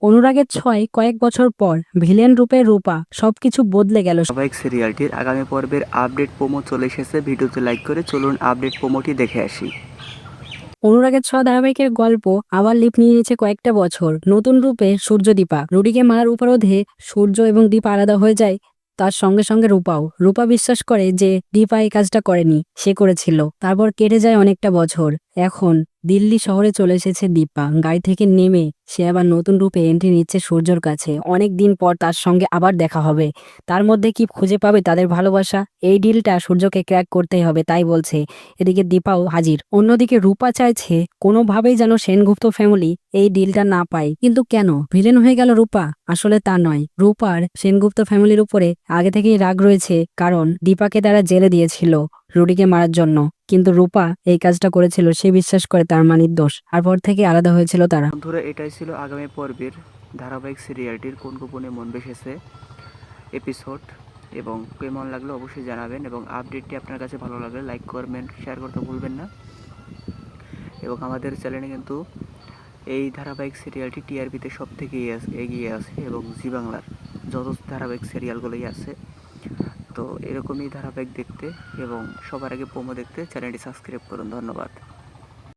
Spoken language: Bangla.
অনুরাগের ছয় কয়েক বছর পর ভিলেন রূপে রূপা সবকিছু বদলে গেল। ধারাবাহিক সিরিয়ালটির আগামী পর্বের আপডেট প্রোমো চলে এসেছে। ভিডিওতে লাইক করে চলুন আপডেট প্রোমোটি দেখে আসি। অনুরাগের ছ ধারাবাহিকের গল্প আবার লিপ নিয়ে নিয়েছে কয়েকটা বছর। নতুন রূপে সূর্য দীপা রুডিকে মারার উপরোধে সূর্য এবং দীপা আলাদা হয়ে যায়। তার সঙ্গে সঙ্গে রূপাও। রূপা বিশ্বাস করে যে দীপা এই কাজটা করেনি, সে করেছিল। তারপর কেটে যায় অনেকটা বছর। এখন দিল্লি শহরে চলে এসেছে দীপা। গাড়ি থেকে নেমে সে আবার নতুন রূপে এন্ট্রি নিচ্ছে সূর্যর কাছে। অনেক দিন পর তার সঙ্গে আবার দেখা হবে। তার মধ্যে কি খুঁজে পাবে তাদের ভালোবাসা? এই ডিলটা সূর্যকে ক্র্যাক করতেই হবে, তাই বলছে। এদিকে দীপাও হাজির। অন্যদিকে রূপা চাইছে কোনোভাবেই যেন সেনগুপ্ত ফ্যামিলি এই ডিলটা না পায়। কিন্তু কেন ভিলেন হয়ে গেল রূপা? আসলে তা নয়। রূপার সেনগুপ্ত ফ্যামিলির উপরে আগে থেকেই রাগ রয়েছে, কারণ দীপাকে তারা জেলে দিয়েছিল রুডিকে মারার জন্য। কিন্তু রূপা এই কাজটা করেছিল, সে বিশ্বাস করে তার মা নির্দোষ। আর পর থেকে আলাদা হয়েছিল তারা। বন্ধুরা, এটাই ছিল আগামী পর্বের ধারাবাহিক সিরিয়ালটির কোন গোপনে মন বেসেছে এপিসোড, এবং কেমন লাগলো অবশ্যই জানাবেন। এবং আপডেটটি আপনার কাছে ভালো লাগলে লাইক করবেন, শেয়ার করতে ভুলবেন না। এবং আমাদের চ্যানেলে কিন্তু এই ধারাবাহিক সিরিয়ালটি টিআরপিতে সব থেকে এগিয়ে আছে, এবং জি বাংলার যত ধারাবাহিক সিরিয়ালগুলোই আছে। তো এরকমই ধারাবাহিক দেখতে এবং সবার আগে প্রোমো দেখতে চ্যানেলটি সাবস্ক্রাইব করুন। ধন্যবাদ।